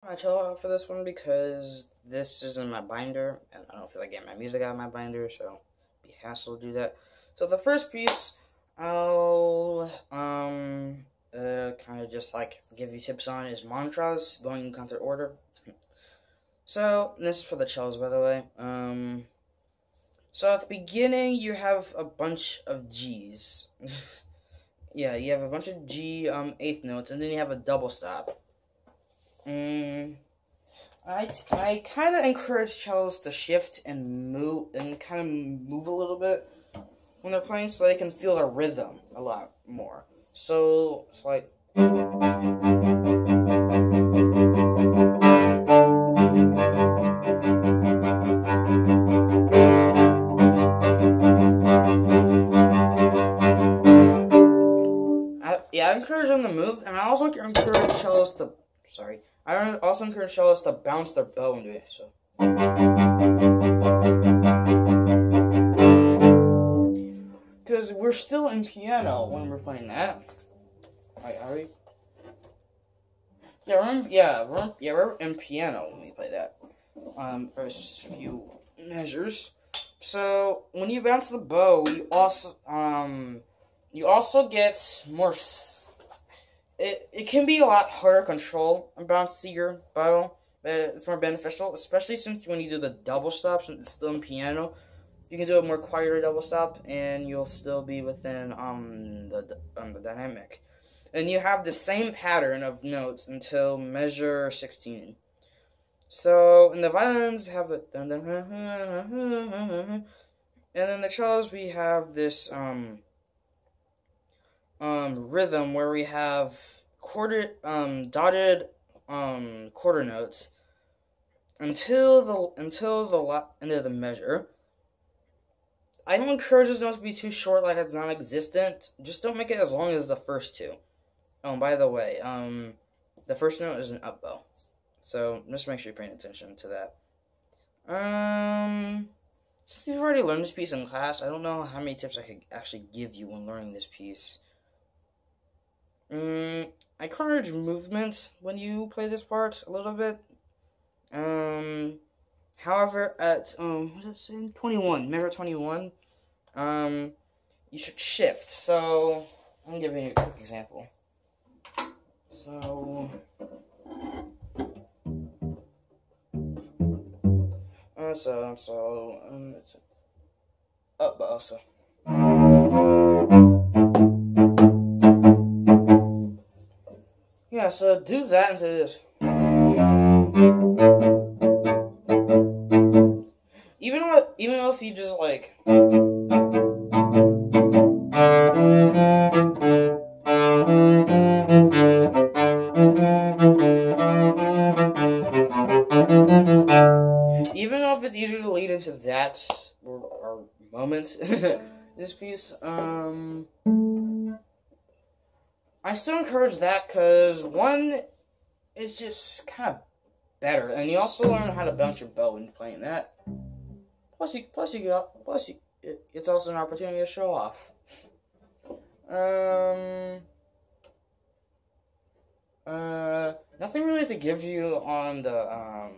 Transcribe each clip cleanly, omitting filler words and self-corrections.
I cello out for this one because this is in my binder, and I don't feel like getting my music out of my binder, so it'd be a hassle to do that. So the first piece, I'll kind of just like give you tips on is mantras going in concert order. So this is for the cellos, by the way. So at the beginning you have a bunch of G's. Yeah, you have a bunch of G eighth notes, and then you have a double stop. I kind of encourage cellos to shift and move and kind of move a little bit when they're playing, so they can feel the rhythm a lot more. So it's like. I encourage them to move, and I also encourage cellos to. I also encourage cellos to bounce their bow into it. So. Because we're still in piano when we're playing that. Right, are we? Yeah, we're in piano when we play that. First few measures. So when you bounce the bow, you also get more. It can be a lot harder to control and bounce your bow, but it's more beneficial, especially since when you do the double stop, since it's still in piano, you can do a more quieter double stop, and you'll still be within the dynamic. And you have the same pattern of notes until measure 16. So in the violins have the dun dun dun dun dun dun, and in the cellos we have this rhythm where we have dotted quarter notes until the end of the measure. I don't encourage those notes to be too short, like it's non-existent. Just don't make it as long as the first two. Oh, by the way, the first note is an up bow, so just make sure you're paying attention to that. Since you've already learned this piece in class, I don't know how many tips I could actually give you when learning this piece. I encourage movement when you play this part a little bit. However, at what is it saying? 21, measure 21, you should shift. So I'm giving you a quick example. So it's up bow. So. Yeah, so do that instead of this. Even though if you just like. Even though if it's easier to lead into that or moment, this piece, I still encourage that because one, it's just kind of better, and you also learn how to bounce your bow when you're playing that. It's also an opportunity to show off. Nothing really to give you on the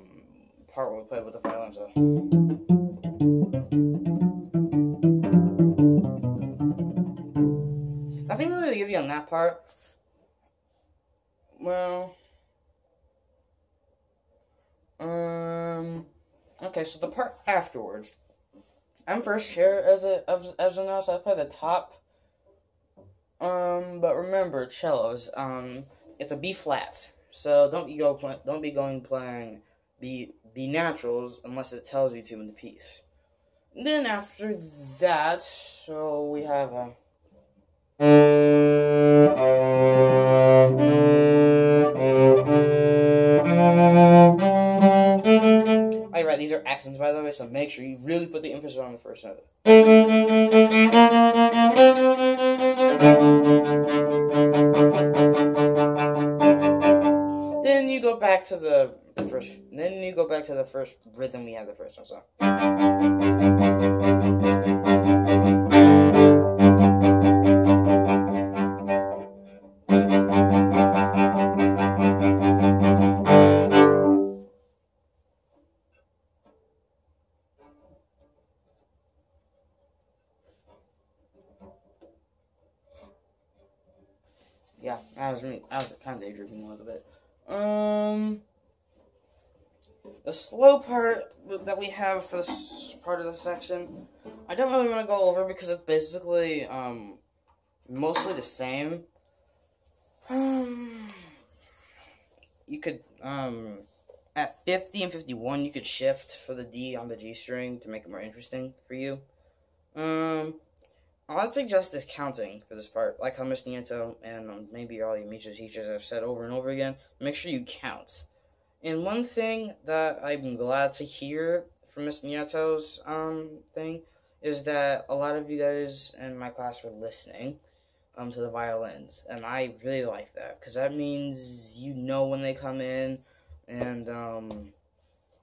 part where we played with the violin. So. Nothing really to give you on that part. Well, okay, so the part afterwards. I'm first here as a note, so I play the top. But remember, cellos, it's a B flat, so don't be going playing B naturals unless it tells you to in the piece. And then after that, so we have a. Alright, these are accents, by the way, so make sure you really put the emphasis on the first note. Then you go back to the first rhythm we had the first one. So. The slow part that we have for this part of the section, I don't really want to go over because it's basically, mostly the same. You could, at 50 and 51, you could shift for the D on the G string to make it more interesting for you. I'd suggest this counting for this part, like how Miss Nieto and maybe all your music teachers have said over and over again. Make sure you count. And one thing that I'm glad to hear from Miss Nieto's thing is that a lot of you guys in my class were listening to the violins, and I really like that because that means you know when they come in, and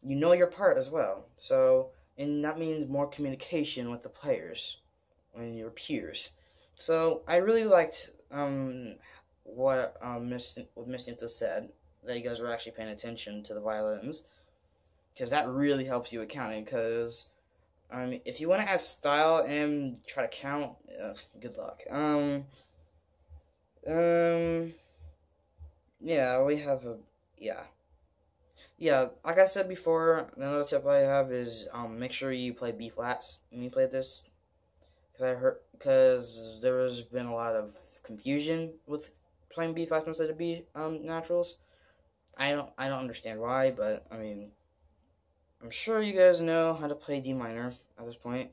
you know your part as well. So, and that means more communication with the players and your peers. So I really liked what Miss Nieto said, that you guys were actually paying attention to the violins, because that really helps you with counting. Because if you want to add style and try to count, good luck. Yeah, we have a like I said before, another tip I have is make sure you play B flats when you play this, because there has been a lot of confusion with playing B flats instead of B naturals. I don't understand why, but I mean, I'm sure you guys know how to play D minor at this point.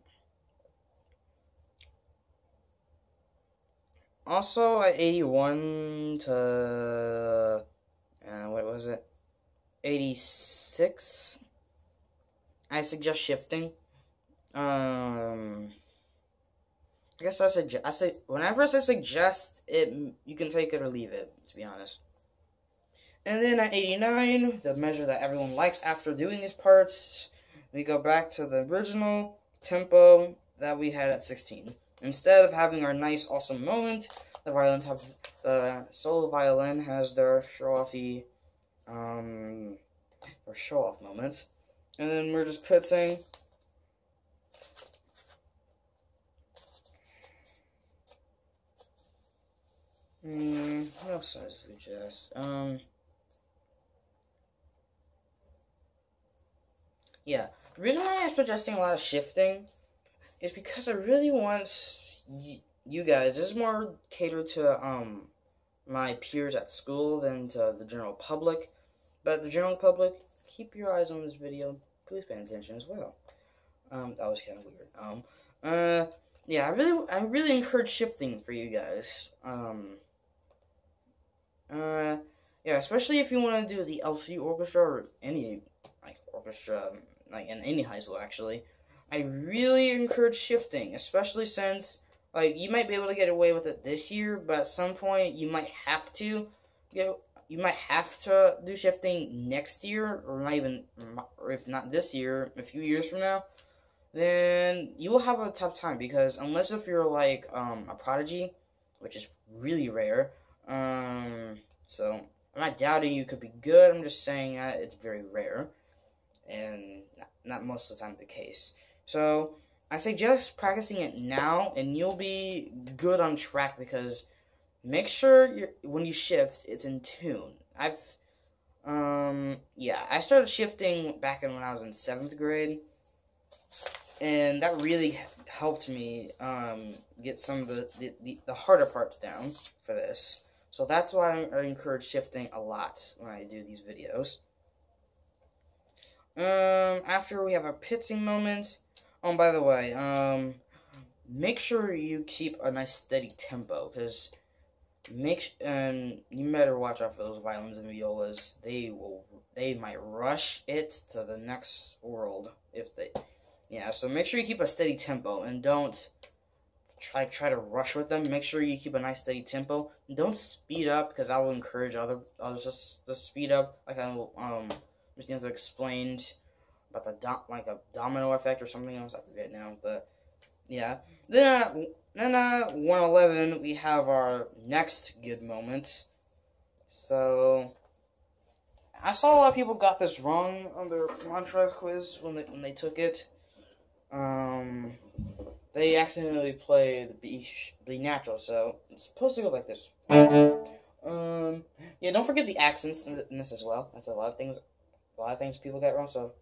Also, at 81 to what was it? 86. I suggest shifting. I guess whenever I suggest it, you can take it or leave it, to be honest. And then at 89, the measure that everyone likes after doing these parts, we go back to the original tempo that we had at 16. Instead of having our nice, awesome moment, the solo violin has their show-offy, or show-off moments. And then we're just pitching. What else I suggest? Yeah, the reason why I'm suggesting a lot of shifting is because I really want you guys. This is more catered to my peers at school than to the general public. But the general public, keep your eyes on this video. Please pay attention as well. That was kind of weird. Yeah, I really encourage shifting for you guys. Yeah, especially if you want to do the LC orchestra or any orchestra, in any high school actually. I really encourage shifting, especially since you might be able to get away with it this year, but at some point you might have to do shifting next year, or if not this year, a few years from now. Then you will have a tough time, because unless if you're a prodigy, which is really rare. So I'm not doubting you could be good. I'm just saying that it's very rare, and not most of the time the case. So I suggest practicing it now, and you'll be good on track, because make sure when you shift, it's in tune. I started shifting back when I was in 7th grade, and that really helped me get some of the harder parts down for this. So that's why I encourage shifting a lot when I do these videos. After we have our pitching moment. Oh, by the way, make sure you keep a nice steady tempo, because you better watch out for those violins and violas. They might rush it to the next world so make sure you keep a steady tempo, and don't try to rush with them. Make sure you keep a nice steady tempo. Don't speed up, because I will encourage others to speed up, like I just explained about a domino effect or something else. I forget now, but yeah. Then at 111 we have our next good moment. So I saw a lot of people got this wrong on their Montrose quiz when they took it. They accidentally played the B natural, so it's supposed to go like this. Yeah, don't forget the accents in this as well. That's a lot of things people get wrong, so.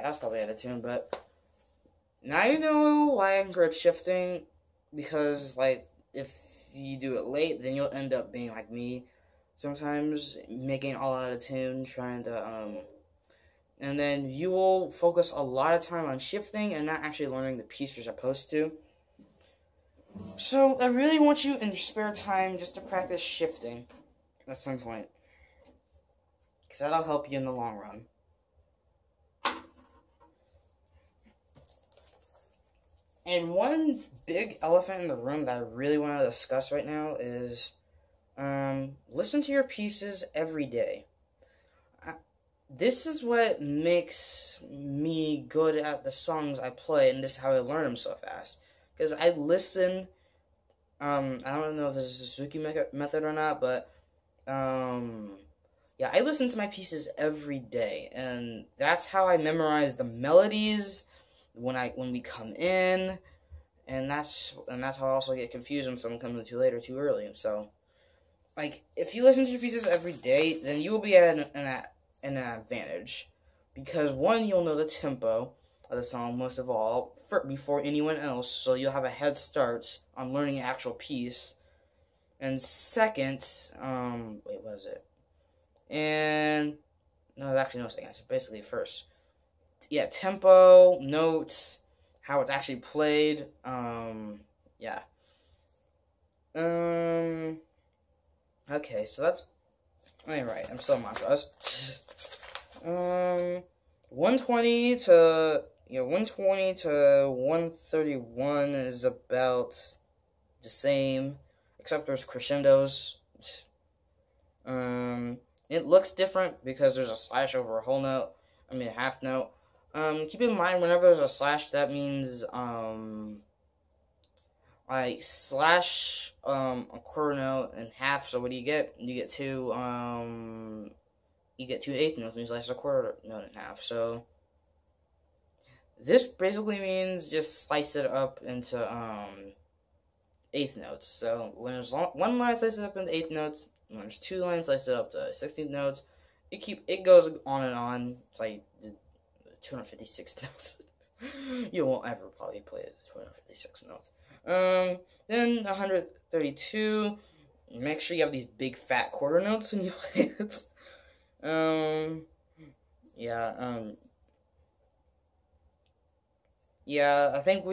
That's probably out of tune, but now you know why I encourage shifting, because, like, if you do it late, then you'll end up being like me, sometimes making all out of tune, trying to, and then you will focus a lot of time on shifting and not actually learning the piece you're supposed to. So, I really want you in your spare time just to practice shifting at some point, because that'll help you in the long run. And one big elephant in the room that I really want to discuss right now is, listen to your pieces every day. This is what makes me good at the songs I play, and this is how I learn them so fast. Because I listen, I don't know if this is a Suzuki method or not, but, yeah, I listen to my pieces every day, and that's how I memorize the melodies when we come in, and that's how I also get confused when someone comes in too late or too early. So, like, if you listen to your pieces every day, then you will be at an advantage, because one, you'll know the tempo of the song most of all before anyone else, so you'll have a head start on learning an actual piece. And second, wait, what is it? And no, actually no second. It's basically first. Yeah, tempo, notes, how it's actually played, yeah. Okay, so that's, alright, I'm still mantras. 120 to 131 is about the same, except there's crescendos. It looks different because there's a slash over a whole note, a half note. Keep in mind, whenever there's a slash, that means, like, slash, a quarter note in half, so what do you get? You get two eighth notes when you slash a quarter note in half, so this basically means just slice it up into, eighth notes. So, when there's one line, slice it up into eighth notes, when there's two lines, slice it up to 16th notes, it goes on and on. It's like 256 notes. You won't ever probably play it 256 notes. Then 132. Make sure you have these big fat quarter notes when you play it. Yeah, I think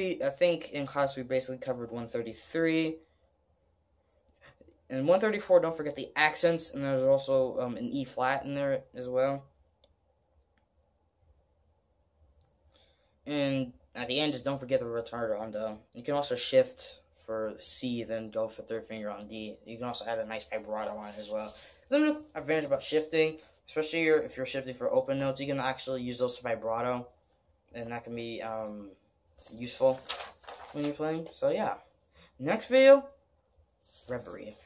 in class we basically covered 133. And 134, don't forget the accents, and there's also an E flat in there as well. And at the end, just don't forget the retarder on the. You can also shift for C, then go for third finger on D. You can also add a nice vibrato on it as well. Another advantage about shifting, especially if you're shifting for open notes, you can actually use those for vibrato, and that can be useful when you're playing. So yeah, next video, Reverie.